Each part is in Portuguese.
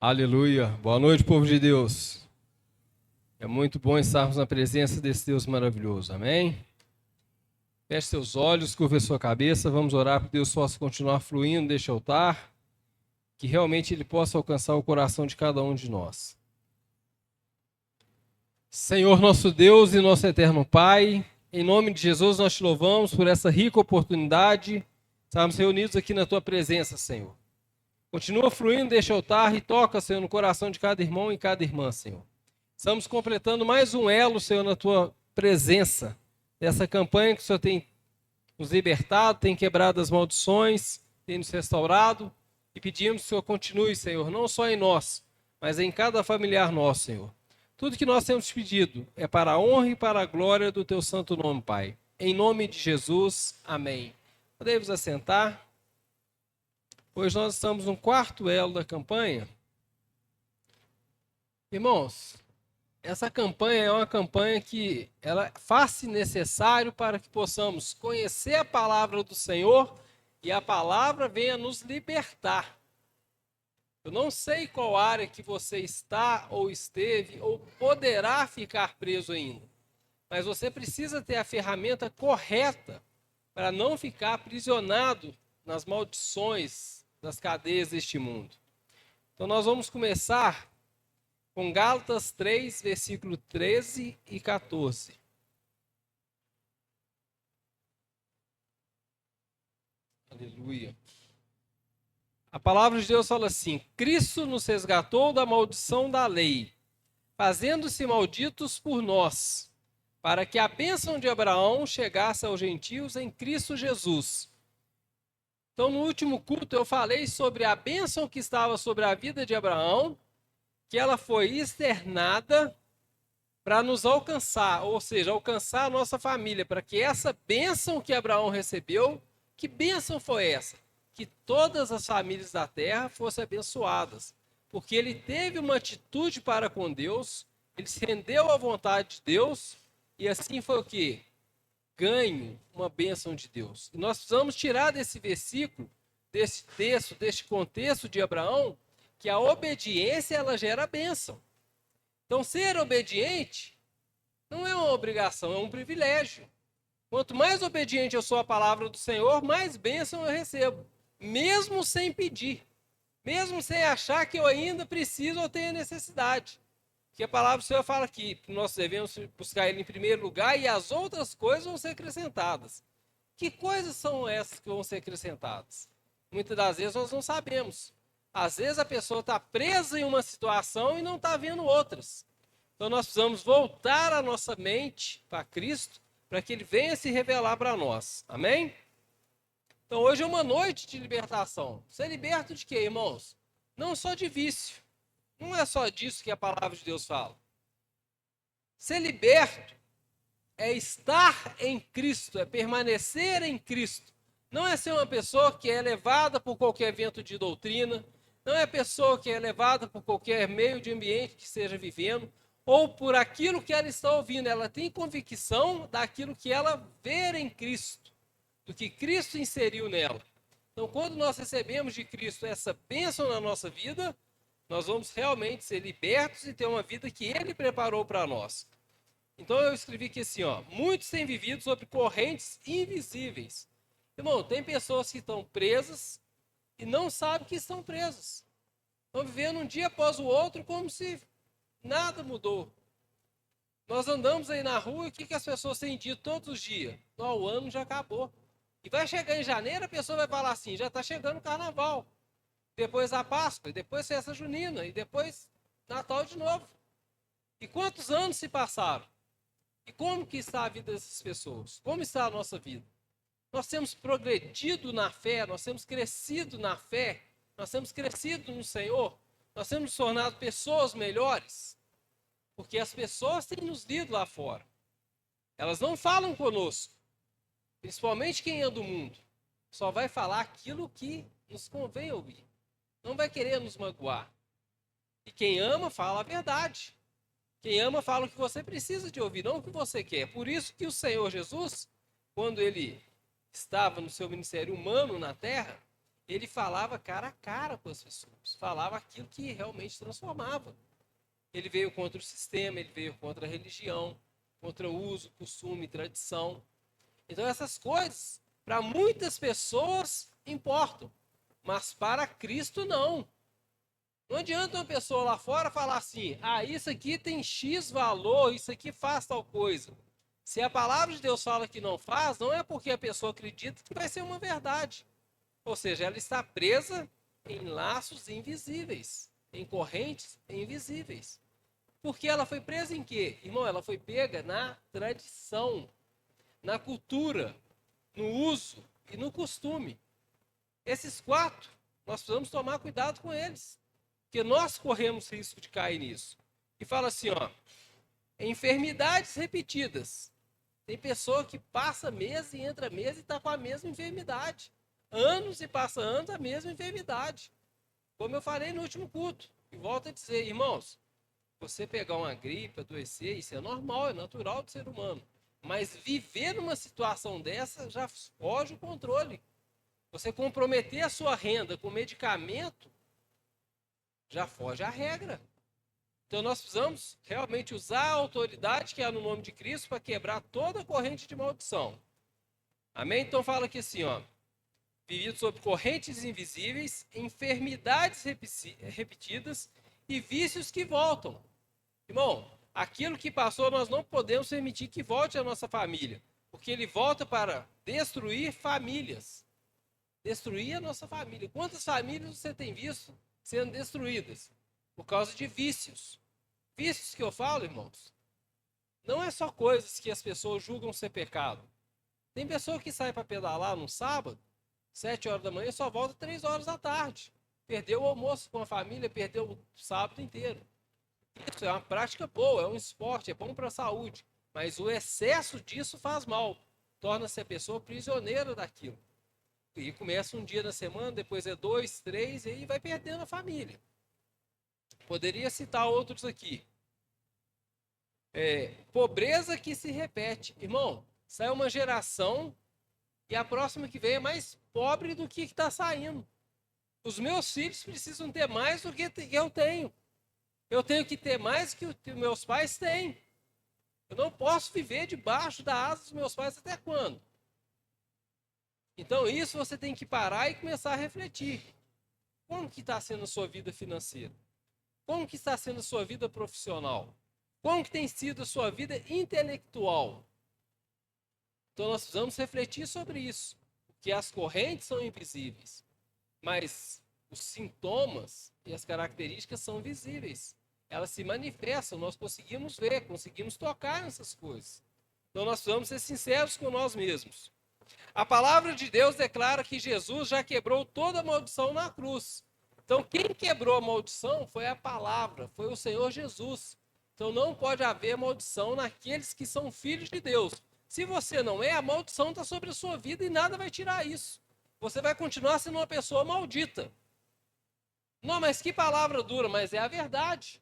Aleluia. Boa noite, povo de Deus. É muito bom estarmos na presença desse Deus maravilhoso. Amém? Feche seus olhos, curva a sua cabeça. Vamos orar para que Deus possa continuar fluindo deste altar, que realmente Ele possa alcançar o coração de cada um de nós. Senhor nosso Deus e nosso eterno Pai, em nome de Jesus nós te louvamos por essa rica oportunidade. Estamos reunidos aqui na tua presença, Senhor. Continua fluindo deste altar e toca, Senhor, no coração de cada irmão e cada irmã, Senhor. Estamos completando mais um elo, Senhor, na tua presença. Dessa campanha que o Senhor tem nos libertado, tem quebrado as maldições, tem nos restaurado. E pedimos que o Senhor continue, Senhor, não só em nós, mas em cada familiar nosso, Senhor. Tudo que nós temos pedido é para a honra e para a glória do teu santo nome, Pai. Em nome de Jesus, amém. Podemos assentar. Hoje nós estamos no quarto elo da campanha. Irmãos, essa campanha é uma campanha que ela faz-se necessário para que possamos conhecer a palavra do Senhor e a palavra venha nos libertar. Eu não sei qual área que você está ou esteve ou poderá ficar preso ainda, mas você precisa ter a ferramenta correta para não ficar aprisionado nas maldições das cadeias deste mundo. Então nós vamos começar com Gálatas 3, versículo 13 e 14. Aleluia. A palavra de Deus fala assim: Cristo nos resgatou da maldição da lei, fazendo-se malditos por nós, para que a bênção de Abraão chegasse aos gentios em Cristo Jesus. Então, no último culto, eu falei sobre a bênção que estava sobre a vida de Abraão, que ela foi externada para nos alcançar, ou seja, alcançar a nossa família, para que essa bênção que Abraão recebeu, que bênção foi essa? Que todas as famílias da terra fossem abençoadas, porque ele teve uma atitude para com Deus, ele se rendeu à vontade de Deus, e assim foi o quê? Ganho uma bênção de Deus. E nós precisamos tirar desse versículo, desse texto, deste contexto de Abraão, que a obediência ela gera bênção. Então, ser obediente não é uma obrigação, é um privilégio. Quanto mais obediente eu sou à palavra do Senhor, mais bênção eu recebo, mesmo sem pedir, mesmo sem achar que eu ainda preciso ou tenho necessidade. Porque a palavra do Senhor fala que nós devemos buscar Ele em primeiro lugar e as outras coisas vão ser acrescentadas. Que coisas são essas que vão ser acrescentadas? Muitas das vezes nós não sabemos. Às vezes a pessoa está presa em uma situação e não está vendo outras. Então nós precisamos voltar a nossa mente para Cristo, para que Ele venha se revelar para nós. Amém? Então hoje é uma noite de libertação. Ser liberto de quê, irmãos? Não só de vício. Não é só disso que a palavra de Deus fala. Ser liberto é estar em Cristo, é permanecer em Cristo. Não é ser uma pessoa que é levada por qualquer vento de doutrina, não é pessoa que é levada por qualquer meio de ambiente que esteja vivendo, ou por aquilo que ela está ouvindo. Ela tem convicção daquilo que ela vê em Cristo, do que Cristo inseriu nela. Então, quando nós recebemos de Cristo essa bênção na nossa vida, nós vamos realmente ser libertos e ter uma vida que Ele preparou para nós. Então eu escrevi aqui assim, ó: muitos têm vivido sobre correntes invisíveis. Irmão, tem pessoas que estão presas e não sabem que estão presas. Estão vivendo um dia após o outro como se nada mudou. Nós andamos aí na rua e o que as pessoas têm dito todos os dias? O ano já acabou. E vai chegar em janeiro, a pessoa vai falar assim: já está chegando o carnaval. Depois a Páscoa, e depois festa junina, e depois Natal de novo. E quantos anos se passaram? E como que está a vida dessas pessoas? Como está a nossa vida? Nós temos progredido na fé, nós temos crescido na fé, nós temos crescido no Senhor, nós temos nos tornado pessoas melhores, porque as pessoas têm nos lido lá fora. Elas não falam conosco, principalmente quem é do mundo. Só vai falar aquilo que nos convém ouvir. Não vai querer nos magoar. E quem ama, fala a verdade. Quem ama, fala o que você precisa de ouvir, não o que você quer. Por isso que o Senhor Jesus, quando Ele estava no seu ministério humano na terra, Ele falava cara a cara com as pessoas, falava aquilo que realmente transformava. Ele veio contra o sistema, ele veio contra a religião, contra o uso, costume, tradição. Então essas coisas, para muitas pessoas, importam, mas para Cristo não. Não adianta uma pessoa lá fora falar assim, ah, isso aqui tem X valor, isso aqui faz tal coisa. Se a palavra de Deus fala que não faz, não é porque a pessoa acredita que vai ser uma verdade. Ou seja, ela está presa em laços invisíveis, em correntes invisíveis. Porque ela foi presa em quê? Irmão, ela foi pega na tradição, na cultura, no uso e no costume. Esses quatro, nós precisamos tomar cuidado com eles. Porque nós corremos risco de cair nisso. E fala assim, ó, enfermidades repetidas. Tem pessoa que passa mês e entra mês e está com a mesma enfermidade. Anos e passa anos a mesma enfermidade. Como eu falei no último culto. E volto a dizer, irmãos, você pegar uma gripe, adoecer, isso é normal, é natural do ser humano. Mas viver numa situação dessa já foge o controle. Você comprometer a sua renda com medicamento já foge a regra. Então nós precisamos realmente usar a autoridade que há no nome de Cristo para quebrar toda a corrente de maldição. Amém? Então fala aqui assim, ó. Vivido sob correntes invisíveis, enfermidades repetidas e vícios que voltam. Irmão, aquilo que passou nós não podemos permitir que volte à nossa família, porque ele volta para destruir famílias. Destruir a nossa família. Quantas famílias você tem visto sendo destruídas por causa de vícios? Vícios que eu falo, irmãos, não é só coisas que as pessoas julgam ser pecado. Tem pessoa que sai para pedalar no sábado, 7 horas da manhã, e só volta 3 horas da tarde. Perdeu o almoço com a família, perdeu o sábado inteiro. Isso é uma prática boa, é um esporte, é bom para a saúde. Mas o excesso disso faz mal. Torna-se a pessoa prisioneira daquilo. E começa um dia na semana, depois é 2, 3, e aí vai perdendo a família. Poderia citar outros aqui. Pobreza que se repete. Irmão, sai uma geração e a próxima que vem é mais pobre do que está saindo. Os meus filhos precisam ter mais do que eu tenho. Eu tenho que ter mais que os meus pais têm. Eu não posso viver debaixo da asa dos meus pais até quando? Então isso você tem que parar e começar a refletir. Como que está sendo a sua vida financeira? Como que está sendo a sua vida profissional? Como que tem sido a sua vida intelectual? Então nós precisamos refletir sobre isso. Porque as correntes são invisíveis, mas os sintomas e as características são visíveis. Elas se manifestam, nós conseguimos ver, conseguimos tocar nessas coisas. Então nós precisamos ser sinceros com nós mesmos. A palavra de Deus declara que Jesus já quebrou toda a maldição na cruz. Então quem quebrou a maldição foi a palavra, foi o Senhor Jesus. Então não pode haver maldição naqueles que são filhos de Deus. Se você não é, a maldição está sobre a sua vida e nada vai tirar isso. Você vai continuar sendo uma pessoa maldita. Não, mas que palavra dura, mas é a verdade.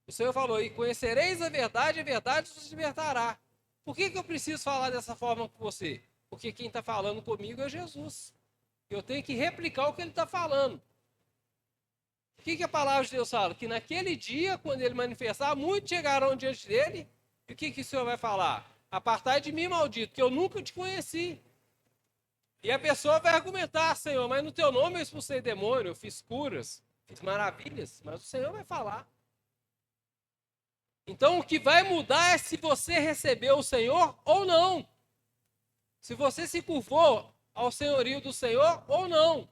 O Senhor falou, e conhecereis a verdade vos libertará. Por que eu preciso falar dessa forma com você? Porque quem está falando comigo é Jesus. Eu tenho que replicar o que ele está falando. O que a palavra de Deus fala? Que naquele dia, quando ele manifestar, muitos chegarão diante dele. E o que o Senhor vai falar? Apartai de mim, maldito, que eu nunca te conheci. E a pessoa vai argumentar, Senhor, mas no teu nome eu expulsei demônio, eu fiz curas, fiz maravilhas. Mas o Senhor vai falar. Então o que vai mudar é se você recebeu o Senhor ou não. Se você se curvou ao senhorio do Senhor ou não.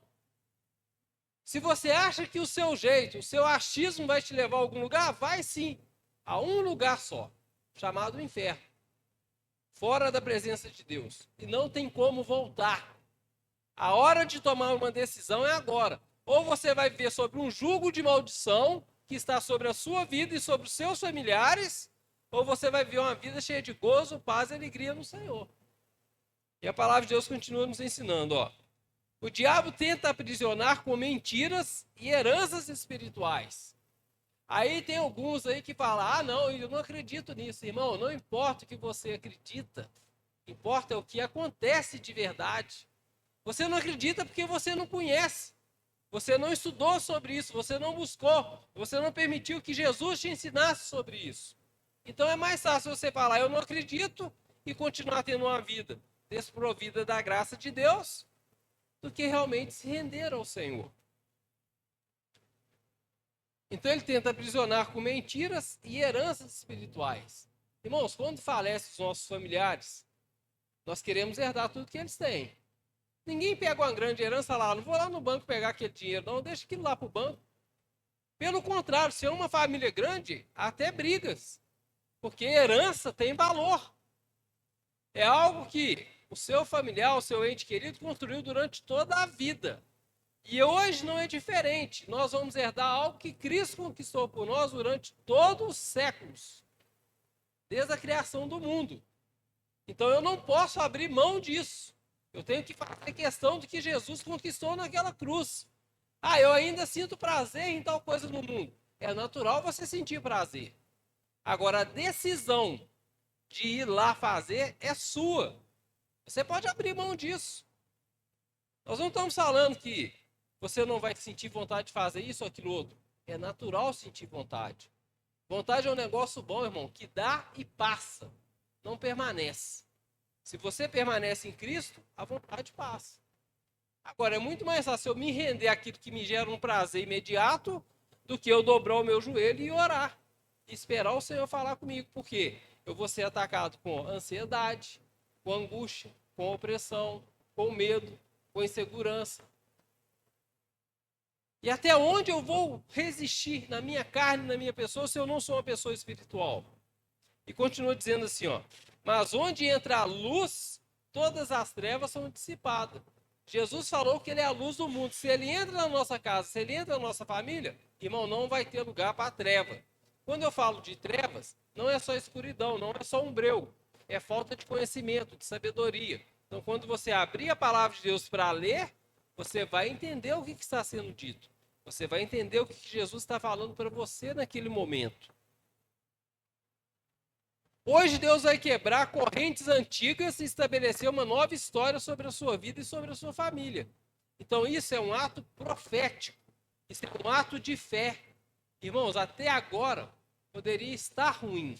Se você acha que o seu jeito, o seu achismo vai te levar a algum lugar, vai sim. A um lugar só, chamado inferno. Fora da presença de Deus. E não tem como voltar. A hora de tomar uma decisão é agora. Ou você vai viver sobre um jugo de maldição que está sobre a sua vida e sobre os seus familiares, ou você vai viver uma vida cheia de gozo, paz e alegria no Senhor. E a palavra de Deus continua nos ensinando, ó. O diabo tenta aprisionar com mentiras e heranças espirituais. Aí tem alguns aí que falam, não, eu não acredito nisso. Irmão, não importa o que você acredita, importa o que acontece de verdade. Você não acredita porque você não conhece. Você não estudou sobre isso, você não buscou, você não permitiu que Jesus te ensinasse sobre isso. Então é mais fácil você falar, eu não acredito, e continuar tendo uma vida desprovida da graça de Deus, do que realmente se render ao Senhor. Então ele tenta aprisionar com mentiras e heranças espirituais. Irmãos, quando falecem os nossos familiares, nós queremos herdar tudo que eles têm. Ninguém pega uma grande herança lá, não vou lá no banco pegar aquele dinheiro, não, deixa aquilo lá para o banco. Pelo contrário, se é uma família grande, até brigas. Porque herança tem valor. É algo que o seu familiar, o seu ente querido construiu durante toda a vida. E hoje não é diferente. Nós vamos herdar algo que Cristo conquistou por nós durante todos os séculos. Desde a criação do mundo. Então eu não posso abrir mão disso. Eu tenho que fazer questão de que Jesus conquistou naquela cruz. Ah, eu ainda sinto prazer em tal coisa no mundo. É natural você sentir prazer. Agora, a decisão de ir lá fazer é sua. Você pode abrir mão disso. Nós não estamos falando que você não vai sentir vontade de fazer isso ou aquilo outro. É natural sentir vontade. Vontade é um negócio bom, irmão, que dá e passa. Não permanece. Se você permanece em Cristo, a vontade passa. Agora, é muito mais fácil eu me render àquilo que me gera um prazer imediato do que eu dobrar o meu joelho e orar. E esperar o Senhor falar comigo. Por quê? Eu vou ser atacado com ansiedade, com angústia, com opressão, com medo, com insegurança. E até onde eu vou resistir na minha carne, na minha pessoa, se eu não sou uma pessoa espiritual? E continua dizendo assim, ó. Mas onde entra a luz, todas as trevas são dissipadas. Jesus falou que ele é a luz do mundo. Se ele entra na nossa casa, se ele entra na nossa família, irmão, não vai ter lugar para a treva. Quando eu falo de trevas, não é só escuridão, não é só um breu. É falta de conhecimento, de sabedoria. Então, quando você abrir a palavra de Deus para ler, você vai entender o que está sendo dito. Você vai entender o que Jesus está falando para você naquele momento. Hoje Deus vai quebrar correntes antigas e estabelecer uma nova história sobre a sua vida e sobre a sua família. Então isso é um ato profético. Isso é um ato de fé. Irmãos, até agora poderia estar ruim.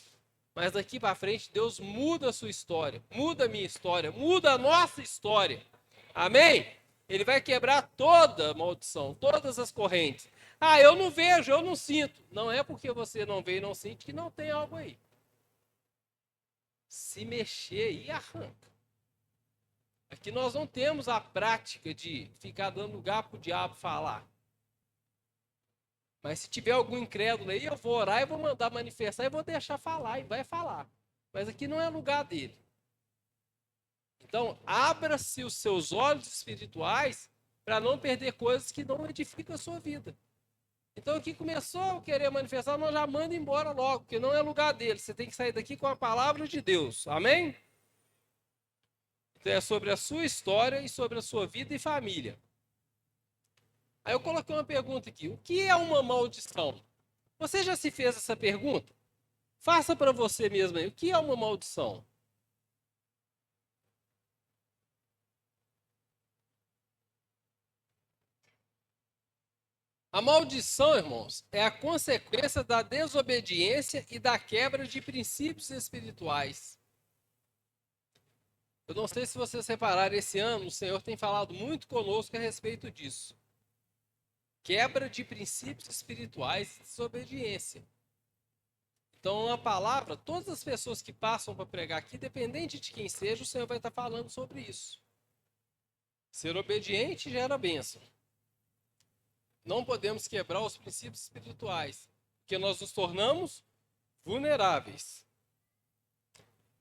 Mas daqui para frente Deus muda a sua história. Muda a minha história. Muda a nossa história. Amém? Ele vai quebrar toda a maldição. Todas as correntes. Ah, eu não vejo, eu não sinto. Não é porque você não vê e não sente que não tem algo aí. Se mexer e arranca. Aqui nós não temos a prática de ficar dando lugar para o diabo falar. Mas se tiver algum incrédulo aí, eu vou orar e vou mandar manifestar e vou deixar falar e vai falar. Mas aqui não é lugar dele. Então, abra-se os seus olhos espirituais para não perder coisas que não edificam a sua vida. Então, aqui começou a querer manifestar, nós já manda embora logo, porque não é lugar dele. Você tem que sair daqui com a palavra de Deus. Amém? Então, é sobre a sua história e sobre a sua vida e família. Aí eu coloquei uma pergunta aqui. O que é uma maldição? Você já se fez essa pergunta? Faça para você mesmo aí. O que é uma maldição? A maldição, irmãos, é a consequência da desobediência e da quebra de princípios espirituais. Eu não sei se vocês repararam, esse ano o Senhor tem falado muito conosco a respeito disso. Quebra de princípios espirituais e desobediência. Então, a palavra, todas as pessoas que passam para pregar aqui, independente de quem seja, o Senhor vai estar falando sobre isso. Ser obediente gera bênção. Não podemos quebrar os princípios espirituais, porque nós nos tornamos vulneráveis.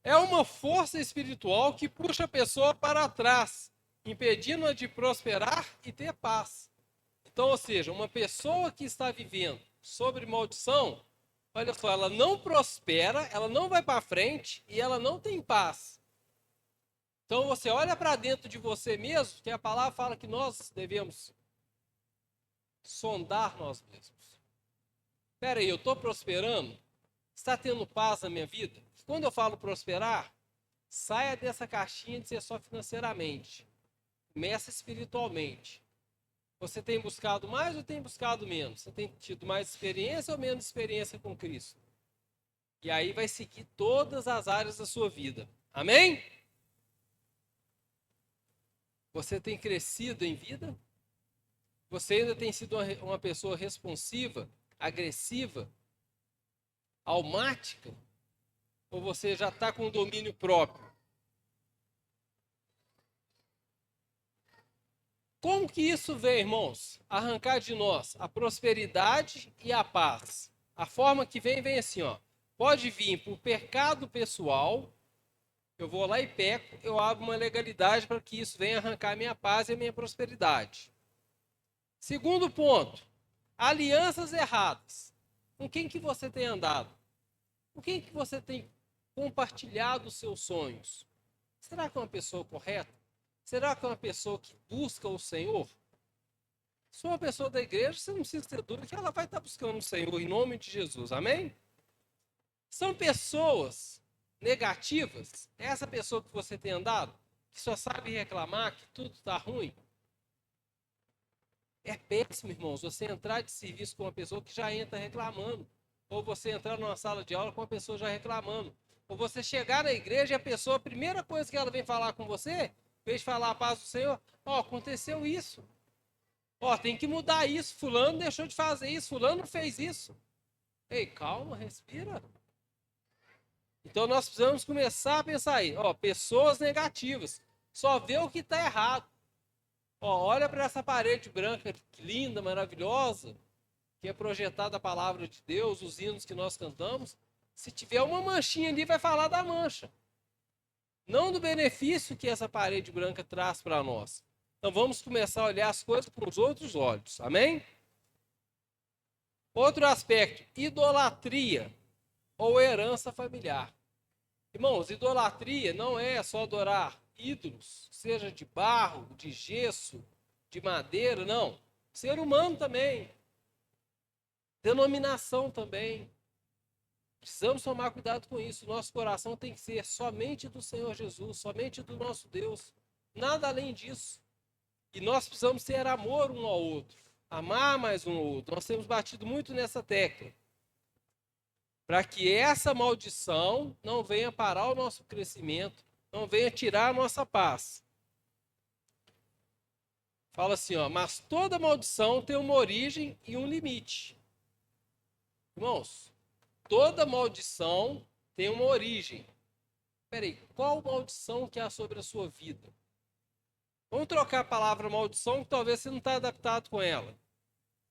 É uma força espiritual que puxa a pessoa para trás, impedindo-a de prosperar e ter paz. Então, ou seja, uma pessoa que está vivendo sobre maldição, olha só, ela não prospera, ela não vai para frente e ela não tem paz. Então, você olha para dentro de você mesmo, que a palavra fala que nós devemos sondar nós mesmos. Espera aí, eu estou prosperando? Está tendo paz na minha vida? Quando eu falo prosperar, saia dessa caixinha de ser só financeiramente. Começa espiritualmente. Você tem buscado mais ou tem buscado menos? Você tem tido mais experiência ou menos experiência com Cristo? E aí vai seguir todas as áreas da sua vida. Amém? Você tem crescido em vida? Você ainda tem sido uma pessoa responsiva, agressiva, almática? Ou você já está com domínio próprio? Como que isso vem, irmãos? Arrancar de nós a prosperidade e a paz. A forma que vem assim, ó. Pode vir por pecado pessoal, eu vou lá e peco, eu abro uma legalidade para que isso venha arrancar a minha paz e a minha prosperidade. Segundo ponto, alianças erradas. Com quem que você tem andado? Com quem que você tem compartilhado os seus sonhos? Será que é uma pessoa correta? Será que é uma pessoa que busca o Senhor? Se uma pessoa da igreja, você não precisa ter dúvida que ela vai estar buscando o Senhor em nome de Jesus. Amém? São pessoas negativas. Essa pessoa que você tem andado, que só sabe reclamar, que tudo está ruim. É péssimo, irmãos, você entrar de serviço com uma pessoa que já entra reclamando. Ou você entrar numa sala de aula com uma pessoa já reclamando. Ou você chegar na igreja e a pessoa, a primeira coisa que ela vem falar com você, em vez de falar a paz do Senhor, ó, aconteceu isso. Ó, tem que mudar isso. Fulano deixou de fazer isso, fulano fez isso. Ei, calma, respira. Então nós precisamos começar a pensar aí, ó, pessoas negativas. Só vê o que está errado. Ó, olha para essa parede branca linda, maravilhosa, que é projetada a palavra de Deus, os hinos que nós cantamos. Se tiver uma manchinha ali, vai falar da mancha. Não do benefício que essa parede branca traz para nós. Então vamos começar a olhar as coisas com os outros olhos. Amém? Outro aspecto, idolatria ou herança familiar. Irmãos, idolatria não é só adorar ídolos, seja de barro, de gesso, de madeira, não. Ser humano também. Denominação também. Precisamos tomar cuidado com isso. Nosso coração tem que ser somente do Senhor Jesus, somente do nosso Deus. Nada além disso. E nós precisamos ter amor um ao outro. Amar mais um ao outro. Nós temos batido muito nessa tecla. Para que essa maldição não venha parar o nosso crescimento, não venha tirar a nossa paz. Fala assim, ó, mas toda maldição tem uma origem e um limite. Irmãos, toda maldição tem uma origem. Espera aí, qual maldição que há sobre a sua vida? Vamos trocar a palavra maldição, que talvez você não está adaptado com ela.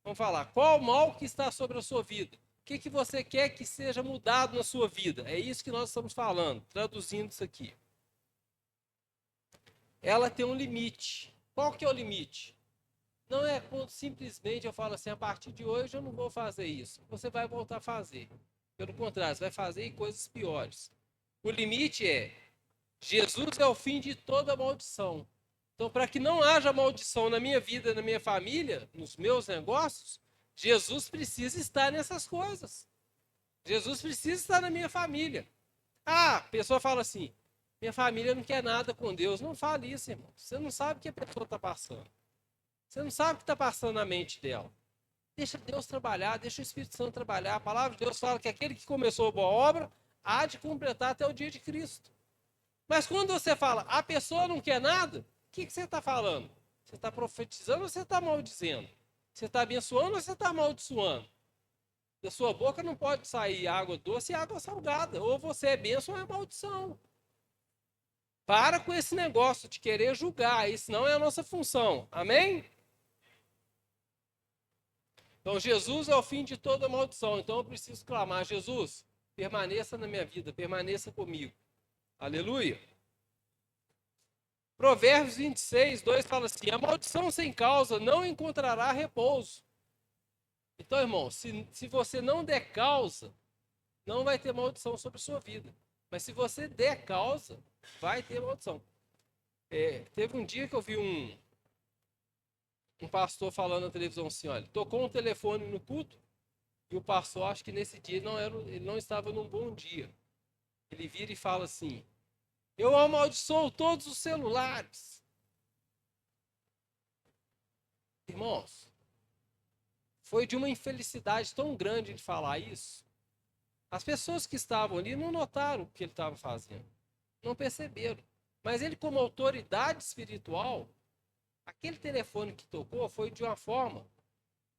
Vamos falar, qual mal que está sobre a sua vida? O que você quer que seja mudado na sua vida? É isso que nós estamos falando, traduzindo isso aqui. Ela tem um limite. Qual que é o limite? Não é quando simplesmente eu falo assim, a partir de hoje eu não vou fazer isso. Você vai voltar a fazer. Pelo contrário, você vai fazer coisas piores. O limite é, Jesus é o fim de toda maldição. Então, para que não haja maldição na minha vida, na minha família, nos meus negócios, Jesus precisa estar nessas coisas. Jesus precisa estar na minha família. Ah, a pessoa fala assim, minha família não quer nada com Deus. Não fale isso, irmão. Você não sabe o que a pessoa está passando. Você não sabe o que está passando na mente dela. Deixa Deus trabalhar, deixa o Espírito Santo trabalhar. A palavra de Deus fala que aquele que começou a boa obra há de completar até o dia de Cristo. Mas quando você fala, a pessoa não quer nada, o que você está falando? Você está profetizando ou você está maldizendo? Você está abençoando ou você está amaldiçoando? Da sua boca não pode sair água doce e água salgada. Ou você é bênção ou é maldição. Para com esse negócio de querer julgar. Isso não é a nossa função. Amém? Então, Jesus é o fim de toda maldição. Então, eu preciso clamar, Jesus, permaneça na minha vida, permaneça comigo. Aleluia. Provérbios 26, 2 fala assim, a maldição sem causa não encontrará repouso. Então, irmão, se você não der causa, não vai ter maldição sobre a sua vida. Mas se você der causa, vai ter maldição. Teve um dia que eu vi um pastor falando na televisão assim, olha, tocou um telefone no culto e o pastor, acho que nesse dia ele não estava num bom dia. Ele vira e fala assim, eu amaldiçoo todos os celulares. irmãos, foi de uma infelicidade tão grande de falar isso. As pessoas que estavam ali não notaram o que ele estava fazendo, não perceberam. Mas ele, como autoridade espiritual, aquele telefone que tocou foi de uma forma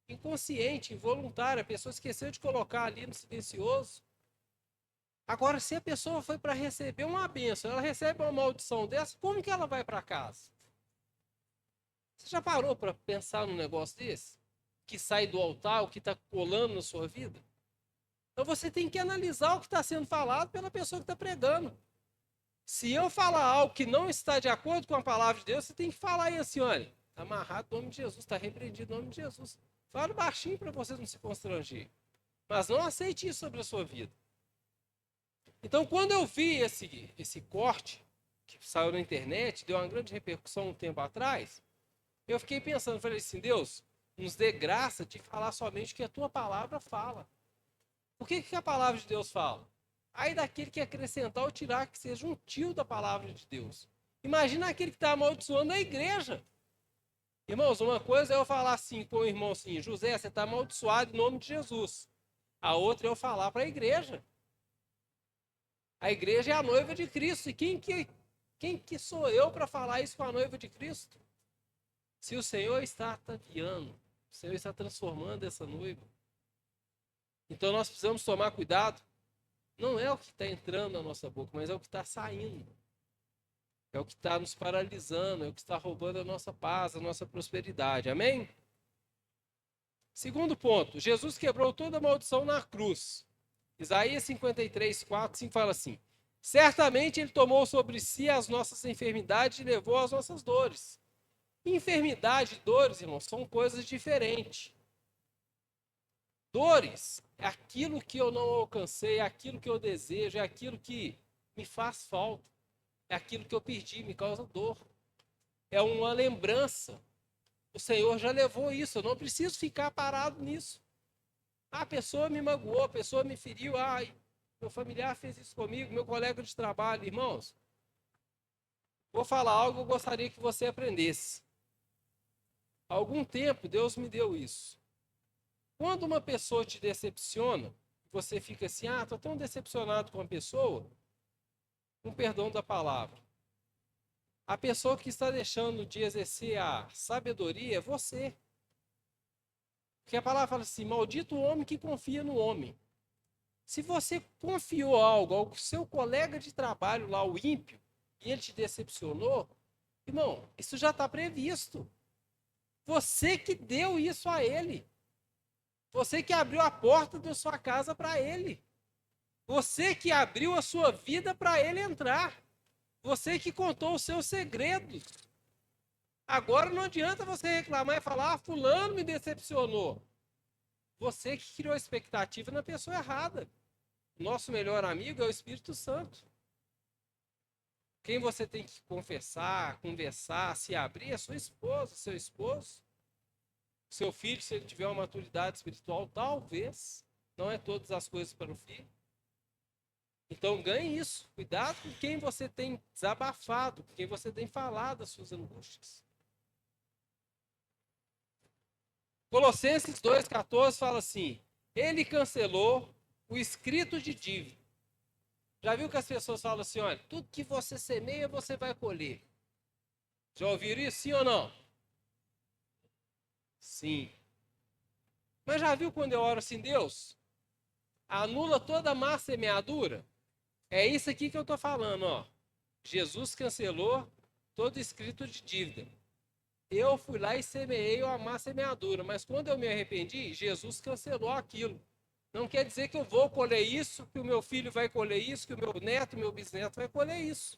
inconsciente, involuntária. A pessoa esqueceu de colocar ali no silencioso. Agora, se a pessoa foi para receber uma bênção, ela recebe uma maldição dessa, como que ela vai para casa? Você já parou para pensar num negócio desse? Que sai do altar, o que está colando na sua vida? Então você tem que analisar o que está sendo falado pela pessoa que está pregando. Se eu falar algo que não está de acordo com a palavra de Deus, você tem que falar aí assim, olha, está amarrado no nome de Jesus, está repreendido no nome de Jesus. Fala baixinho para você não se constranger. Mas não aceite isso sobre a sua vida. Então, quando eu vi esse corte, que saiu na internet, deu uma grande repercussão um tempo atrás, eu fiquei pensando, falei assim, Deus, nos dê graça de falar somente o que a tua palavra fala. Por que a palavra de Deus fala? Aí daquele que acrescentar ou tirar que seja um tio da palavra de Deus. Imagina aquele que está amaldiçoando a igreja. Irmãos, uma coisa é eu falar assim com o irmão assim, José, você está amaldiçoado em nome de Jesus. A outra é eu falar para a igreja. A igreja é a noiva de Cristo. E quem que sou eu para falar isso com a noiva de Cristo? Se o Senhor está ataviando, o Senhor está transformando essa noiva. Então nós precisamos tomar cuidado. Não é o que está entrando na nossa boca, mas é o que está saindo. É o que está nos paralisando, é o que está roubando a nossa paz, a nossa prosperidade. Amém? Segundo ponto, Jesus quebrou toda a maldição na cruz. Isaías 53, 4, 5 fala assim: certamente ele tomou sobre si as nossas enfermidades e levou as nossas dores. Enfermidade e dores, irmãos, são coisas diferentes. Dores é aquilo que eu não alcancei, é aquilo que eu desejo, é aquilo que me faz falta, é aquilo que eu perdi, me causa dor. É uma lembrança. O Senhor já levou isso, eu não preciso ficar parado nisso. A pessoa me magoou, a pessoa me feriu, meu familiar fez isso comigo, meu colega de trabalho. Irmãos, vou falar algo que eu gostaria que você aprendesse. Há algum tempo Deus me deu isso. Quando uma pessoa te decepciona, você fica assim, estou tão decepcionado com a pessoa, com perdão da palavra. A pessoa que está deixando de exercer a sabedoria é você. Porque a palavra fala assim, maldito o homem que confia no homem. Se você confiou algo ao seu colega de trabalho lá, o ímpio, e ele te decepcionou, irmão, isso já está previsto. Você que deu isso a ele. Você que abriu a porta da sua casa para ele. Você que abriu a sua vida para ele entrar. Você que contou os seus segredos. Agora não adianta você reclamar e falar, fulano me decepcionou. Você que criou expectativa na pessoa errada. Nosso melhor amigo é o Espírito Santo. Quem você tem que confessar, conversar, se abrir é sua esposa, seu esposo. Seu filho, se ele tiver uma maturidade espiritual, talvez. Não é todas as coisas para o filho. Então ganhe isso. Cuidado com quem você tem desabafado, com quem você tem falado as suas angústias. Colossenses 2,14 fala assim: ele cancelou o escrito de dívida. Já viu que as pessoas falam assim, olha, tudo que você semeia, você vai colher. Já ouviram isso, sim ou não? Sim. Mas já viu quando eu oro assim, Deus, anula toda a má semeadura? É isso aqui que eu estou falando, ó. Jesus cancelou todo escrito de dívida. Eu fui lá e semeei a má semeadura, mas quando eu me arrependi, Jesus cancelou aquilo. Não quer dizer que eu vou colher isso, que o meu filho vai colher isso, que o meu neto, meu bisneto vai colher isso.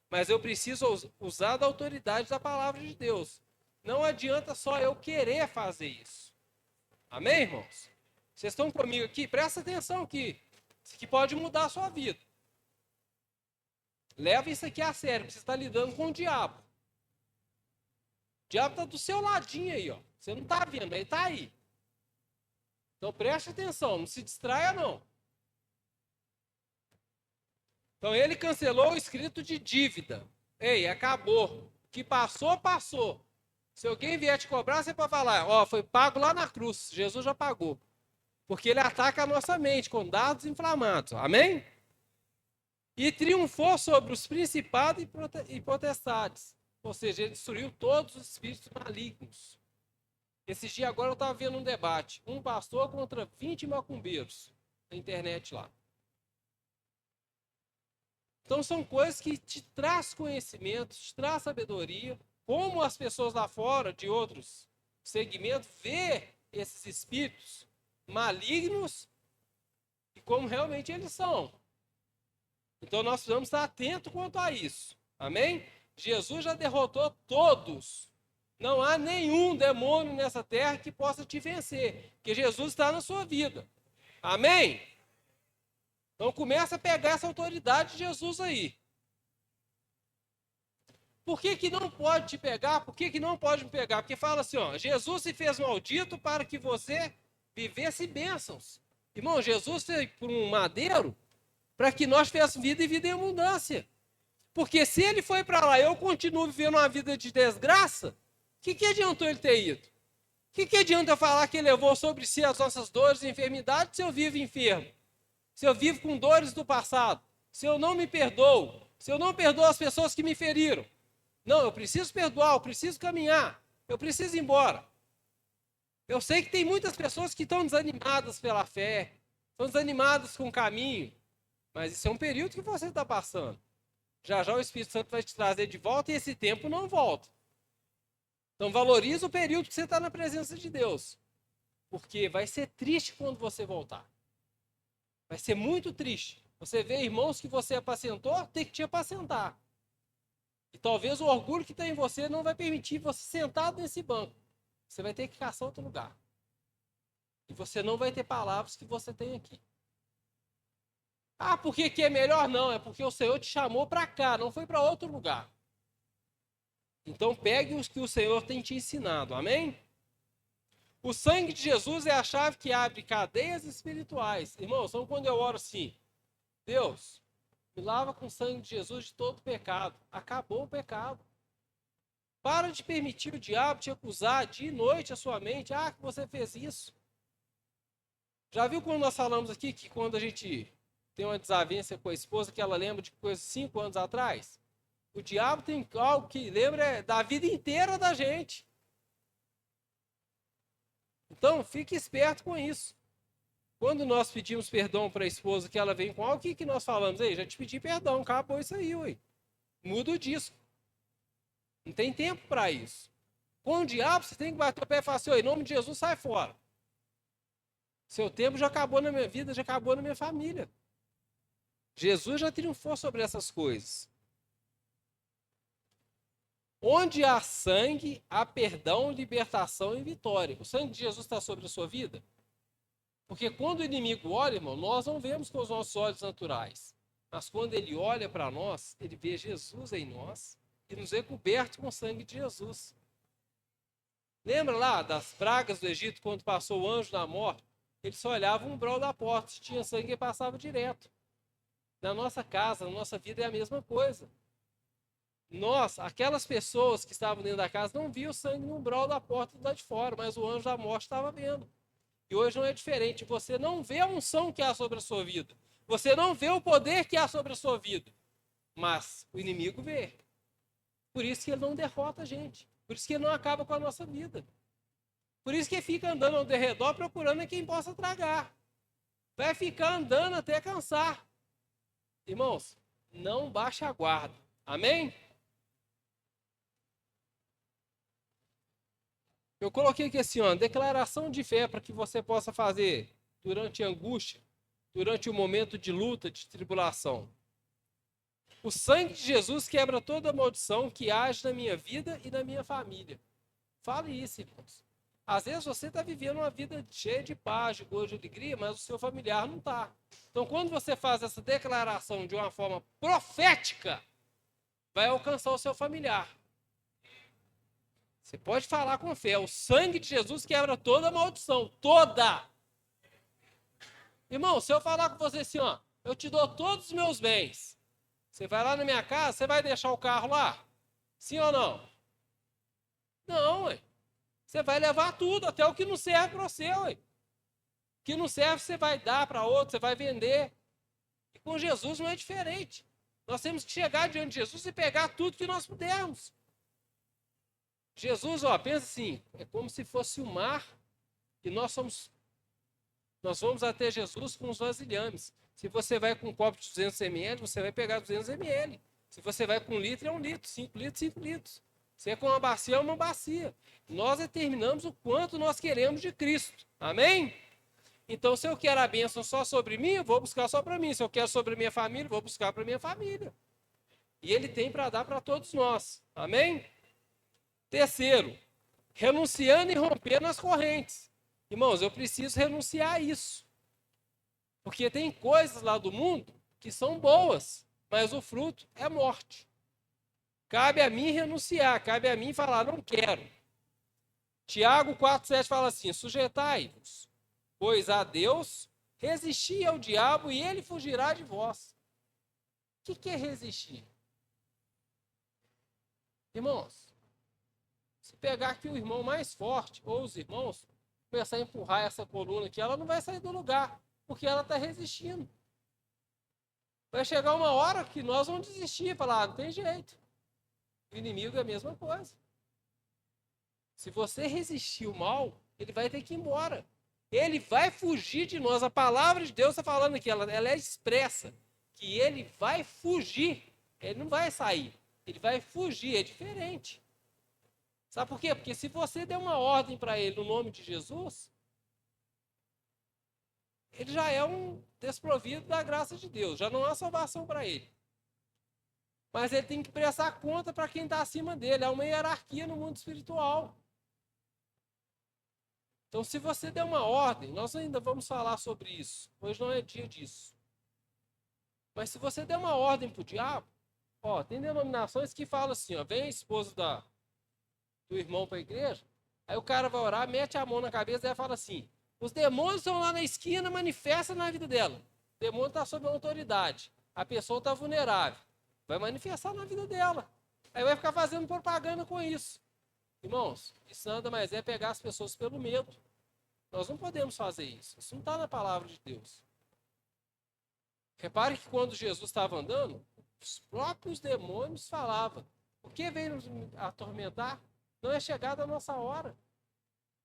Mas eu preciso usar da autoridade da palavra de Deus. Não adianta só eu querer fazer isso. Amém, irmãos? Vocês estão comigo aqui? Presta atenção aqui. Isso aqui pode mudar a sua vida. Leva isso aqui a sério, porque você está lidando com o diabo. O diabo está do seu ladinho aí, ó. Você não está vendo, ele está aí. Então preste atenção, não se distraia não. Então ele cancelou o escrito de dívida. Ei, acabou. O que passou, passou. Se alguém vier te cobrar, você pode falar, ó, foi pago lá na cruz, Jesus já pagou. Porque ele ataca a nossa mente com dados inflamados, amém? E triunfou sobre os principados e potestades. Ou seja, ele destruiu todos os espíritos malignos. Esses dias agora eu estava vendo um debate. Um pastor contra 20 macumbeiros na internet lá. Então são coisas que te traz conhecimento, te traz sabedoria. Como as pessoas lá fora, de outros segmentos, vê esses espíritos malignos e como realmente eles são. Então nós precisamos estar atentos quanto a isso. Amém? Jesus já derrotou todos. Não há nenhum demônio nessa terra que possa te vencer, porque Jesus está na sua vida. Amém? Então começa a pegar essa autoridade de Jesus aí. Por que não pode te pegar? Por que não pode me pegar? Porque fala assim, ó, Jesus se fez maldito para que você vivesse bênçãos. Irmão, Jesus foi por um madeiro para que nós tivéssemos vida e vida em abundância. Porque se ele foi para lá e eu continuo vivendo uma vida de desgraça, o que adiantou ele ter ido? O que adianta eu falar que ele levou sobre si as nossas dores e enfermidades se eu vivo enfermo? Se eu vivo com dores do passado? Se eu não me perdoo? Se eu não perdoo as pessoas que me feriram? Não, eu preciso perdoar, eu preciso caminhar, eu preciso ir embora. Eu sei que tem muitas pessoas que estão desanimadas pela fé, estão desanimadas com o caminho, mas isso é um período que você está passando. Já já o Espírito Santo vai te trazer de volta e esse tempo não volta. Então valoriza o período que você está na presença de Deus. Porque vai ser triste quando você voltar. Vai ser muito triste. Você vê irmãos que você apacentou, tem que te apacentar. E talvez o orgulho que tem em você não vai permitir você sentado nesse banco. Você vai ter que caçar outro lugar. E você não vai ter palavras que você tem aqui. Ah, por que é melhor? Não, é porque o Senhor te chamou para cá, não foi para outro lugar. Então pegue os que o Senhor tem te ensinado, amém? O sangue de Jesus é a chave que abre cadeias espirituais. Irmãos, então quando eu oro assim, Deus, me lava com o sangue de Jesus de todo pecado. Acabou o pecado. Para de permitir o diabo te acusar dia e noite a sua mente. Ah, que você fez isso. Já viu quando nós falamos aqui que quando a gente tem uma desavença com a esposa que ela lembra de coisas 5 anos atrás? O diabo tem algo que lembra da vida inteira da gente. Então, fique esperto com isso. Quando nós pedimos perdão para a esposa que ela vem com algo, o que nós falamos? Ei, já te pedi perdão, acabou isso aí, ué. Muda o disco. Não tem tempo para isso. Com o diabo, você tem que bater o pé e falar assim, em nome de Jesus, sai fora. Seu tempo já acabou na minha vida, já acabou na minha família. Jesus já triunfou sobre essas coisas. Onde há sangue, há perdão, libertação e vitória. O sangue de Jesus está sobre a sua vida? Porque quando o inimigo olha, irmão, nós não vemos com os nossos olhos naturais. Mas quando ele olha para nós, ele vê Jesus em nós e nos é coberto com o sangue de Jesus. Lembra lá das pragas do Egito, quando passou o anjo da morte? Ele só olhava o umbral da porta, se tinha sangue, ele passava direto. Na nossa casa, na nossa vida é a mesma coisa. Nós, aquelas pessoas que estavam dentro da casa, não viam o sangue no umbral da porta do lado de fora, mas o anjo da morte estava vendo. E hoje não é diferente. Você não vê a unção que há sobre a sua vida. Você não vê o poder que há sobre a sua vida. Mas o inimigo vê. Por isso que ele não derrota a gente. Por isso que ele não acaba com a nossa vida. Por isso que ele fica andando ao redor procurando quem possa tragar. Vai ficar andando até cansar. Irmãos, não baixe a guarda. Amém? Eu coloquei aqui assim, ó, declaração de fé para que você possa fazer durante a angústia, durante o momento de luta, de tribulação. O sangue de Jesus quebra toda maldição que age na minha vida e na minha família. Fale isso, irmãos. Às vezes você está vivendo uma vida cheia de paz, de gozo, de alegria, mas o seu familiar não está. Então, quando você faz essa declaração de uma forma profética, vai alcançar o seu familiar. Você pode falar com fé. O sangue de Jesus quebra toda a maldição. Toda! Irmão, se eu falar com você assim, ó, eu te dou todos os meus bens. Você vai lá na minha casa, você vai deixar o carro lá? Sim ou não? Não, ué. Você vai levar tudo, até o que não serve para você, ué. O que não serve você vai dar para outro, você vai vender. E com Jesus não é diferente. Nós temos que chegar diante de Jesus e pegar tudo que nós pudermos. Jesus, ó, pensa assim, é como se fosse o mar e nós vamos até Jesus com os vasilhames. Se você vai com um copo de 200 ml, você vai pegar 200 ml. Se você vai com 1 litro, é 1 litro, 5 litros, 5 litros. Se é com uma bacia, é uma bacia. Nós determinamos o quanto nós queremos de Cristo. Amém? Então, se eu quero a bênção só sobre mim, eu vou buscar só para mim. Se eu quero sobre a minha família, eu vou buscar para a minha família. E Ele tem para dar para todos nós. Amém? Terceiro, renunciando e rompendo as correntes. Irmãos, eu preciso renunciar a isso. Porque tem coisas lá do mundo que são boas, mas o fruto é morte. Cabe a mim renunciar, cabe a mim falar, não quero. Tiago 4,7 fala assim: sujeitai-vos, pois a Deus, resisti ao diabo e ele fugirá de vós. O que é resistir? Irmãos, se pegar aqui o irmão mais forte, ou os irmãos, começar a empurrar essa coluna aqui, ela não vai sair do lugar, porque ela está resistindo. Vai chegar uma hora que nós vamos desistir, falar, não tem jeito. O inimigo é a mesma coisa. Se você resistir o mal, ele vai ter que ir embora. Ele vai fugir de nós. A palavra de Deus está falando aqui, ela é expressa, que ele vai fugir. Ele não vai sair, ele vai fugir, é diferente. Sabe por quê? Porque se você der uma ordem para ele no nome de Jesus, ele já é um desprovido da graça de Deus, já não há salvação para ele. Mas ele tem que prestar conta para quem está acima dele, há uma hierarquia no mundo espiritual. Então, se você der uma ordem, nós ainda vamos falar sobre isso, hoje não é dia disso. Mas se você der uma ordem para o diabo, ó, tem denominações que falam assim, ó, vem a esposa do irmão para a igreja, aí o cara vai orar, mete a mão na cabeça e fala assim, os demônios estão lá na esquina, manifestam na vida dela. O demônio está sob autoridade, a pessoa está vulnerável, vai manifestar na vida dela. Aí vai ficar fazendo propaganda com isso. Irmãos, isso nada mais é pegar as pessoas pelo medo. Nós não podemos fazer isso. Isso não está na palavra de Deus. Repare que quando Jesus estava andando, os próprios demônios falavam, o que veio nos atormentar? Não é chegada a nossa hora.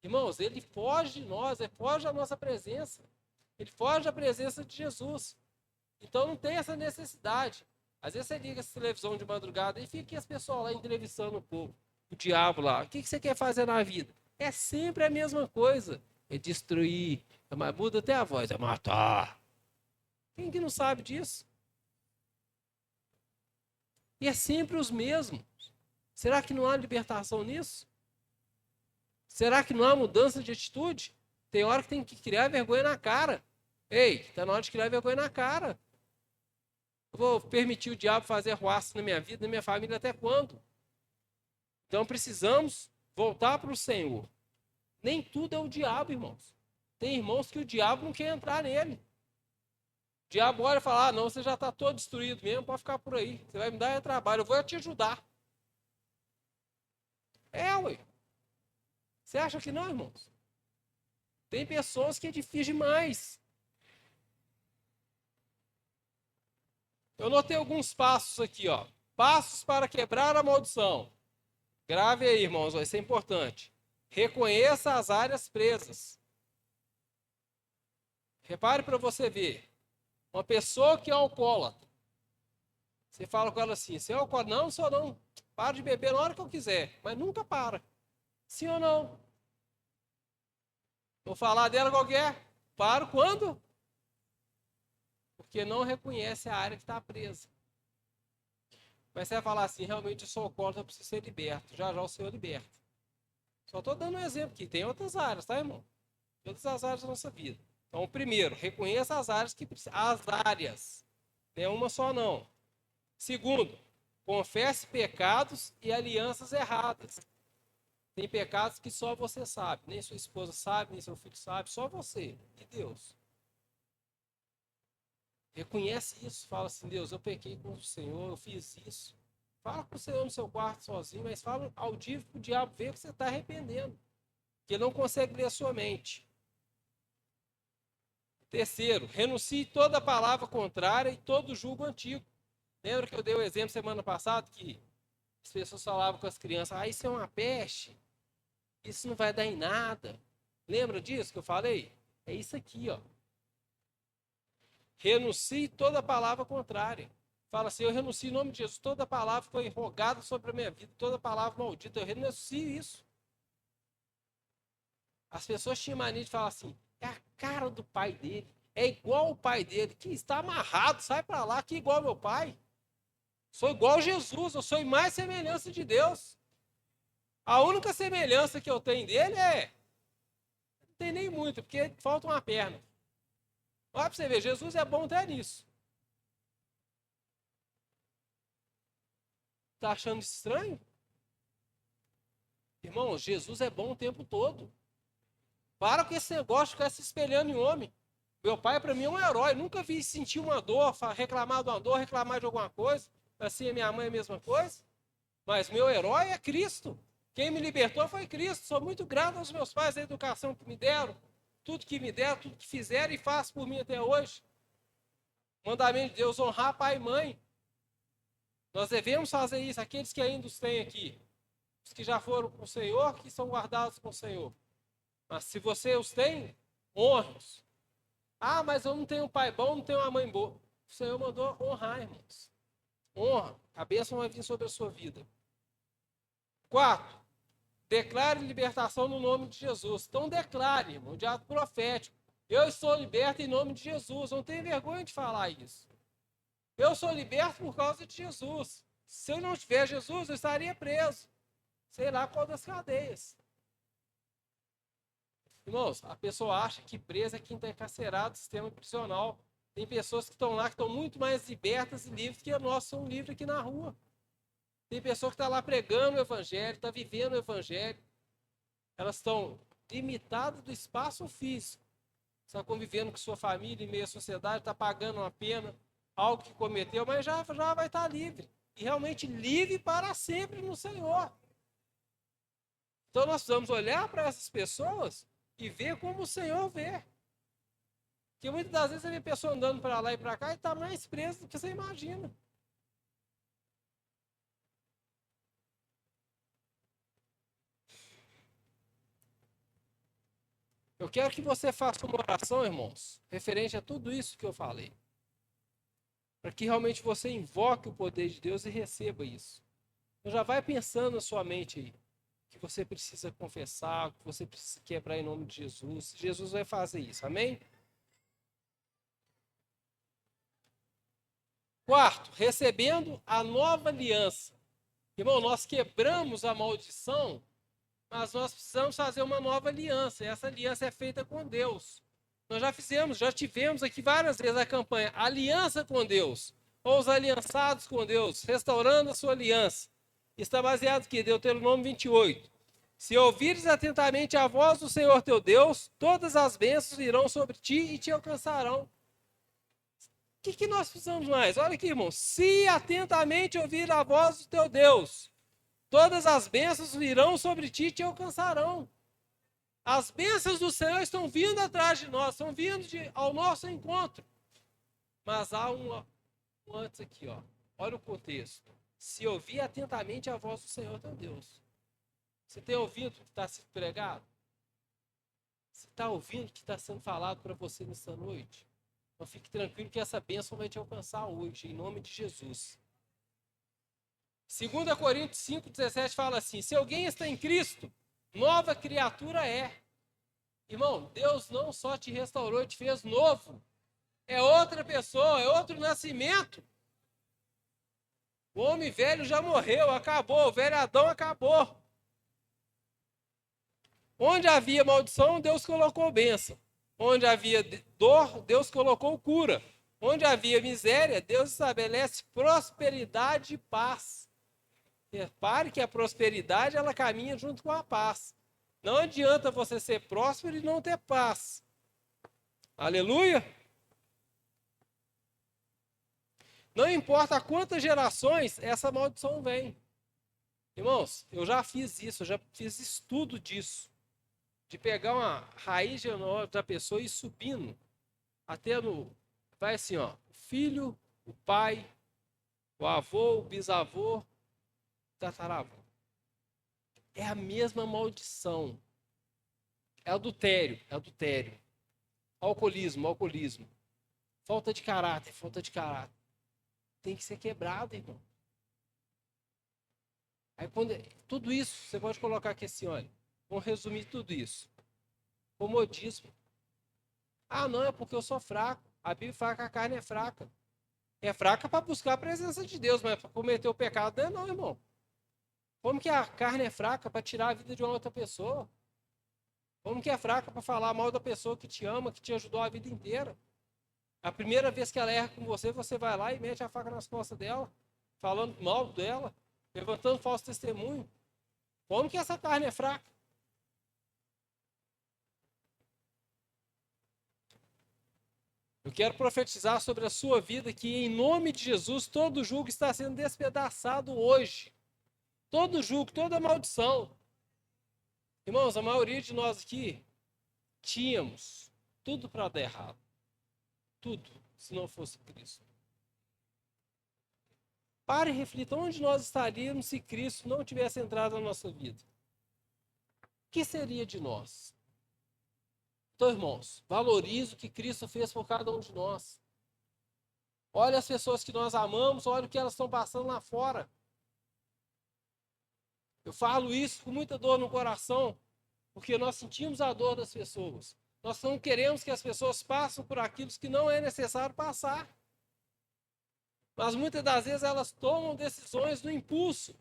Irmãos, ele foge de nós, ele foge da nossa presença. Ele foge da presença de Jesus. Então não tem essa necessidade. Às vezes você liga essa televisão de madrugada e fica aqui as pessoas lá entrevistando o povo, o diabo lá. O que você quer fazer na vida? É sempre a mesma coisa. É destruir. Mas muda até a voz, é matar. Quem que não sabe disso? E é sempre os mesmos. Será que não há libertação nisso? Será que não há mudança de atitude? Tem hora que tem que criar vergonha na cara. Ei, está na hora de criar vergonha na cara. Eu vou permitir o diabo fazer arruaça na minha vida, na minha família, até quando? Então precisamos voltar para o Senhor. Nem tudo é o diabo, irmãos. Tem irmãos que o diabo não quer entrar nele. O diabo olha e fala, não, você já está todo destruído mesmo, pode ficar por aí. Você vai me dar trabalho, eu vou te ajudar. Ué. Você acha que não, irmãos? Tem pessoas que é difícil demais. Eu notei alguns passos aqui, ó. Passos para quebrar a maldição. Grave aí, irmãos, vai ser importante. Reconheça as áreas presas. Repare para você ver. Uma pessoa que é alcoólatra. Você fala com ela assim, você é alcoólatra? Não, sou não. Para de beber na hora que eu quiser, mas nunca para. Sim ou não? Vou falar dela qualquer. Paro quando? Porque não reconhece a área que está presa. Mas você vai falar assim, realmente eu sou alcoólatra, eu preciso ser liberto. Já já o Senhor liberta. Só estou dando um exemplo aqui. Tem outras áreas, tá, irmão? Todas as áreas da nossa vida. Então, primeiro, reconheça as áreas que precisam. As áreas. Não é uma só, não. Segundo, confesse pecados e alianças erradas. Tem pecados que só você sabe. Nem sua esposa sabe, nem seu filho sabe. Só você e Deus. Reconhece isso. Fala assim, Deus, eu pequei com o Senhor, eu fiz isso. Fala com o Senhor no seu quarto sozinho, mas fala audível para o diabo ver que você está arrependendo. Que ele não consegue ler a sua mente. Terceiro, renuncie toda palavra contrária e todo julgo antigo. Lembra que eu dei o exemplo semana passada que as pessoas falavam com as crianças, isso é uma peste, isso não vai dar em nada. Lembra disso que eu falei? É isso aqui, ó. Renuncie toda palavra contrária. Fala assim, eu renuncio em nome de Jesus, toda palavra foi rogada sobre a minha vida, toda palavra maldita, eu renuncio isso. As pessoas tinham mania de falar assim, é a cara do pai dele, é igual o pai dele, que está amarrado, sai para lá, que é igual ao meu pai. Sou igual a Jesus, eu sou em mais semelhança de Deus. A única semelhança que eu tenho dele não tem nem muito, porque falta uma perna. Olha para você ver, Jesus é bom até nisso. Tá achando estranho? Irmão, Jesus é bom o tempo todo. Para com esse negócio de ficar se espelhando em homem. Meu pai, para mim, é um herói. Nunca vi sentir uma dor, reclamar de uma dor, reclamar de alguma coisa. Assim, a minha mãe é a mesma coisa. Mas meu herói é Cristo. Quem me libertou foi Cristo. Sou muito grato aos meus pais, a educação que me deram. Tudo que me deram, tudo que fizeram e faz por mim até hoje. Mandamento de Deus, honrar pai e mãe. Nós devemos fazer isso. Aqueles que ainda os têm aqui. Os que já foram com o Senhor, que são guardados com o Senhor. Mas se você os tem, honre-os. Ah, mas eu não tenho um pai bom, não tenho uma mãe boa. O Senhor mandou honrar, irmãos. Honra. A bênção vai vir sobre a sua vida. 4. Declare libertação no nome de Jesus. Então declare, irmão, de ato profético. Eu estou liberto em nome de Jesus. Não tenho vergonha de falar isso. Eu sou liberto por causa de Jesus. Se eu não tiver Jesus, eu estaria preso. Sei lá qual das cadeias. Irmãos, a pessoa acha que preso é quem está encarcerado no sistema prisional. Tem pessoas que estão lá que estão muito mais libertas e livres que nós somos livres aqui na rua. Tem pessoa que está lá pregando o evangelho, está vivendo o evangelho. Elas estão limitadas do espaço físico. Estão convivendo com sua família em meio à sociedade, está pagando uma pena, algo que cometeu, mas já vai estar livre. E realmente livre para sempre no Senhor. Então nós precisamos olhar para essas pessoas e ver como o Senhor vê. Porque muitas das vezes você vê a pessoa andando para lá e para cá e está mais presa do que você imagina. Eu quero que você faça uma oração, irmãos, referente a tudo isso que eu falei. Para que realmente você invoque o poder de Deus e receba isso. Então já vai pensando na sua mente aí, que você precisa confessar, que você precisa quebrar em nome de Jesus. Jesus vai fazer isso, amém? 4, recebendo a nova aliança. Irmão, nós quebramos a maldição, mas nós precisamos fazer uma nova aliança. E essa aliança é feita com Deus. Nós já tivemos aqui várias vezes a campanha Aliança com Deus, ou os aliançados com Deus, restaurando a sua aliança. Está baseado aqui, Deuteronômio 28. Se ouvires atentamente a voz do Senhor teu Deus, todas as bênçãos virão sobre ti e te alcançarão. O que nós precisamos mais? Olha aqui, irmão. Se atentamente ouvir a voz do teu Deus, todas as bênçãos virão sobre ti e te alcançarão. As bênçãos do Senhor estão vindo atrás de nós, estão vindo ao nosso encontro. Mas há um antes aqui, ó. Olha o contexto. Se ouvir atentamente a voz do Senhor teu Deus. Você tem ouvido o que está sendo pregado? Você está ouvindo o que está sendo falado para você nessa noite? Então fique tranquilo que essa bênção vai te alcançar hoje, em nome de Jesus. 2 Coríntios 5,17 fala assim: se alguém está em Cristo, nova criatura é. Irmão, Deus não só te restaurou e te fez novo. É outra pessoa, é outro nascimento. O homem velho já morreu, acabou. O velho Adão acabou. Onde havia maldição, Deus colocou bênção. Onde havia dor, Deus colocou cura. Onde havia miséria, Deus estabelece prosperidade e paz. Repare que a prosperidade, ela caminha junto com a paz. Não adianta você ser próspero e não ter paz. Aleluia! Não importa quantas gerações essa maldição vem. Irmãos, eu já fiz isso, eu já fiz estudo disso. De pegar uma raiz genealógica da pessoa e ir subindo. Até no. Vai assim, ó. O filho, o pai, o avô, o bisavô, tataravô. É a mesma maldição. É adultério, é adultério. Alcoolismo, alcoolismo. Falta de caráter, falta de caráter. Tem que ser quebrado, irmão. Aí quando tudo isso, você pode colocar aqui assim, olha. Vamos resumir tudo isso. Comodismo. Ah, não, é porque eu sou fraco. A Bíblia fala que a carne é fraca. É fraca para buscar a presença de Deus, mas para cometer o pecado não é não, irmão. Como que a carne é fraca para tirar a vida de uma outra pessoa? Como que é fraca para falar mal da pessoa que te ama, que te ajudou a vida inteira? A primeira vez que ela erra com você, você vai lá e mete a faca nas costas dela, falando mal dela, levantando falso testemunho. Como que essa carne é fraca? Eu quero profetizar sobre a sua vida que, em nome de Jesus, todo jugo está sendo despedaçado hoje. Todo jugo, toda maldição. Irmãos, a maioria de nós aqui tínhamos tudo para dar errado. Tudo, se não fosse Cristo. Pare e reflita, onde nós estaríamos se Cristo não tivesse entrado na nossa vida? O que seria de nós? Então, irmãos, valorize o que Cristo fez por cada um de nós. Olha as pessoas que nós amamos, olha o que elas estão passando lá fora. Eu falo isso com muita dor no coração, porque nós sentimos a dor das pessoas. Nós não queremos que as pessoas passem por aquilo que não é necessário passar. Mas muitas das vezes elas tomam decisões no impulso.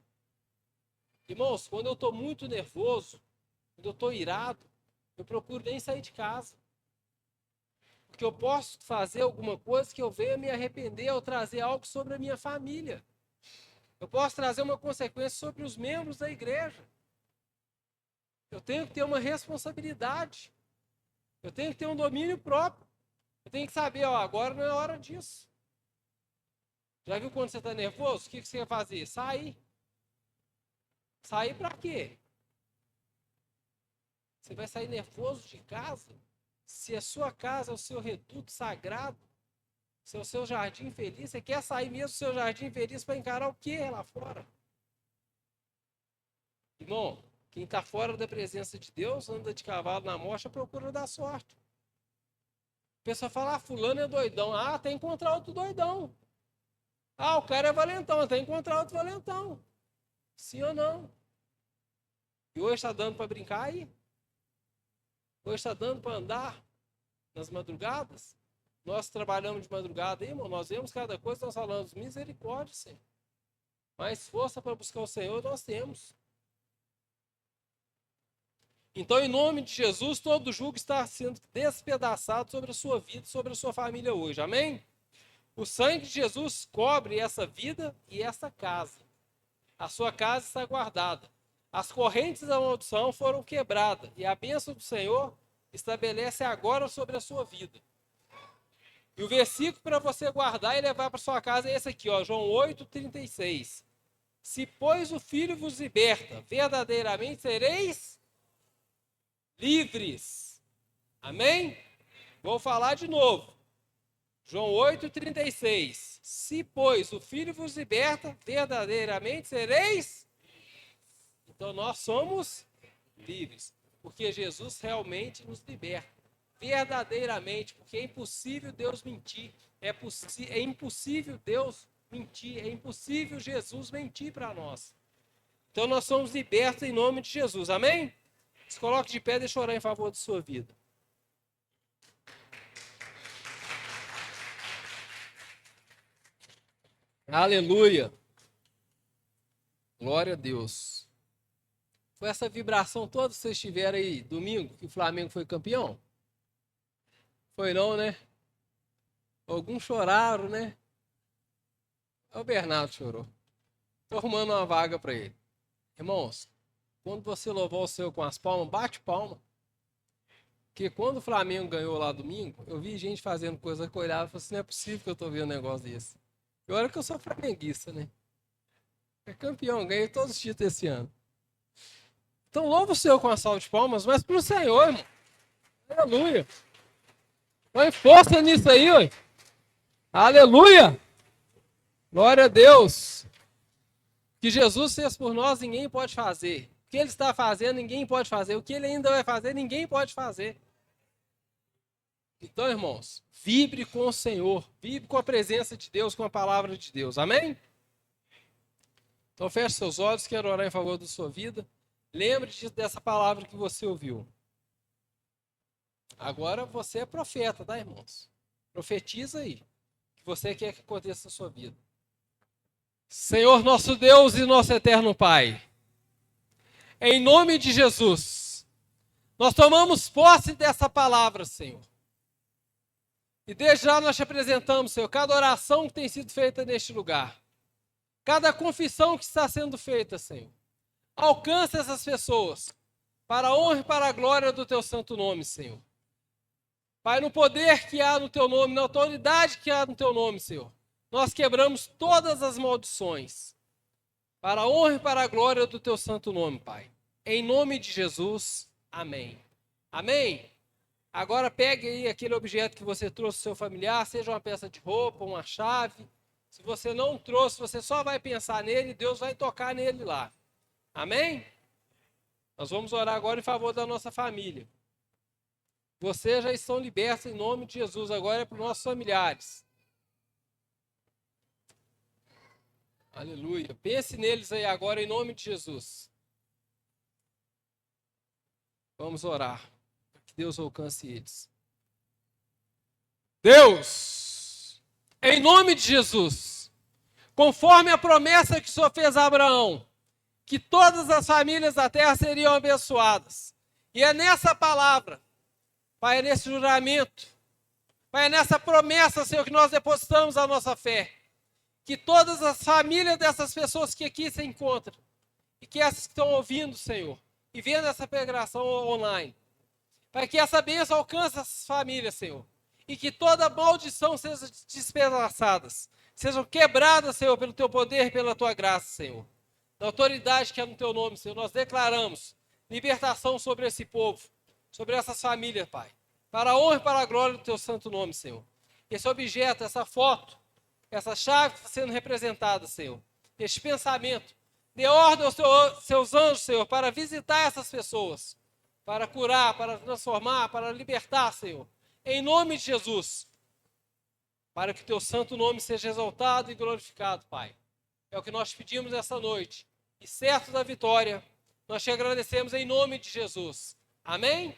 Irmãos, quando eu estou muito nervoso, quando eu estou irado, eu procuro nem sair de casa. Porque eu posso fazer alguma coisa que eu venha me arrepender ou trazer algo sobre a minha família. Eu posso trazer uma consequência sobre os membros da igreja. Eu tenho que ter uma responsabilidade. Eu tenho que ter um domínio próprio. Eu tenho que saber, ó, agora não é hora disso. Já viu quando você está nervoso? O que você vai fazer? Sair. Sair para quê? Você vai sair nervoso de casa? Se a sua casa é o seu reduto sagrado, se é o seu jardim feliz, você quer sair mesmo do seu jardim feliz para encarar o que lá fora? Irmão, quem está fora da presença de Deus, anda de cavalo na morte, à procura da sorte. A pessoa fala, ah, fulano é doidão. Ah, tem que encontrar outro doidão. Ah, o cara é valentão, tem que encontrar outro valentão. Sim ou não? E hoje está dando para brincar aí? Hoje está dando para andar nas madrugadas? Nós trabalhamos de madrugada aí, irmão, nós vemos cada coisa, nós falamos, misericórdia, Senhor. Mais força para buscar o Senhor nós temos. Então, em nome de Jesus, todo jugo está sendo despedaçado sobre a sua vida, sobre a sua família hoje. Amém? O sangue de Jesus cobre essa vida e essa casa. A sua casa está guardada. As correntes da maldição foram quebradas e a bênção do Senhor estabelece agora sobre a sua vida. E o versículo para você guardar e levar para sua casa é esse aqui, ó, João 8,36. Se, pois, o Filho vos liberta, verdadeiramente sereis livres. Amém? Vou falar de novo. João 8,36. Se, pois, o Filho vos liberta, verdadeiramente sereis. Então, nós somos livres. Porque Jesus realmente nos liberta. Verdadeiramente. Porque é impossível Deus mentir. É impossível Deus mentir. É impossível Jesus mentir para nós. Então, nós somos libertos em nome de Jesus. Amém? Se coloque de pé e deixa eu orar em favor da sua vida. Aleluia. Glória a Deus. Foi essa vibração toda que vocês tiveram aí domingo que o Flamengo foi campeão? Foi não, né? Alguns choraram, né? O Bernardo chorou. Estou arrumando uma vaga para ele. Irmãos, quando você louvar o Senhor com as palmas, bate palma. Porque quando o Flamengo ganhou lá domingo, eu vi gente fazendo coisa que eu olhava e falei assim, não é possível que eu estou vendo um negócio desse. E olha que eu sou flamenguista, né? É campeão, ganhei todos os títulos esse ano. Então louva o Senhor com a salva de palmas, mas pro Senhor, irmão. Aleluia. Põe força nisso aí, ó. Aleluia. Glória a Deus. O que Jesus fez por nós, ninguém pode fazer. O que Ele está fazendo, ninguém pode fazer. O que Ele ainda vai fazer, ninguém pode fazer. Então, irmãos, vibre com o Senhor. Vibre com a presença de Deus, com a palavra de Deus. Amém? Então, feche seus olhos. Quero orar em favor da sua vida. Lembre-se dessa palavra que você ouviu. Agora você é profeta, tá, irmãos? Profetiza aí. O que você quer que aconteça na sua vida. Senhor nosso Deus e nosso eterno Pai, em nome de Jesus, nós tomamos posse dessa palavra, Senhor. E desde já nós te apresentamos, Senhor, cada oração que tem sido feita neste lugar, cada confissão que está sendo feita, Senhor. Alcança essas pessoas, para a honra e para a glória do teu santo nome, Senhor. Pai, no poder que há no teu nome, na autoridade que há no teu nome, Senhor, nós quebramos todas as maldições, para a honra e para a glória do teu santo nome, Pai. Em nome de Jesus, amém. Amém? Agora pegue aí aquele objeto que você trouxe do seu familiar, seja uma peça de roupa, uma chave. Se você não trouxe, você só vai pensar nele e Deus vai tocar nele lá. Amém? Nós vamos orar agora em favor da nossa família. Vocês já estão libertos em nome de Jesus, agora é para os nossos familiares. Aleluia. Pense neles aí agora em nome de Jesus. Vamos orar, para que Deus alcance eles. Deus, em nome de Jesus, conforme a promessa que o Senhor fez a Abraão, que todas as famílias da terra seriam abençoadas. E é nessa palavra, Pai, é nesse juramento, Pai, é nessa promessa, Senhor, que nós depositamos a nossa fé. Que todas as famílias dessas pessoas que aqui se encontram, e que essas que estão ouvindo, Senhor, e vendo essa pregação online, para que essa bênção alcance essas famílias, Senhor, e que toda maldição seja despedaçada, sejam quebradas, Senhor, pelo teu poder e pela tua graça, Senhor. Da autoridade que é no teu nome, Senhor, nós declaramos libertação sobre esse povo, sobre essas famílias, Pai, para a honra e para a glória do teu santo nome, Senhor. Esse objeto, essa foto, essa chave está sendo representada, Senhor. Este pensamento. Dê ordem aos seus anjos, Senhor, para visitar essas pessoas. Para curar, para transformar, para libertar, Senhor. Em nome de Jesus. Para que o teu santo nome seja exaltado e glorificado, Pai. É o que nós pedimos essa noite. E certo da vitória, nós te agradecemos em nome de Jesus. Amém?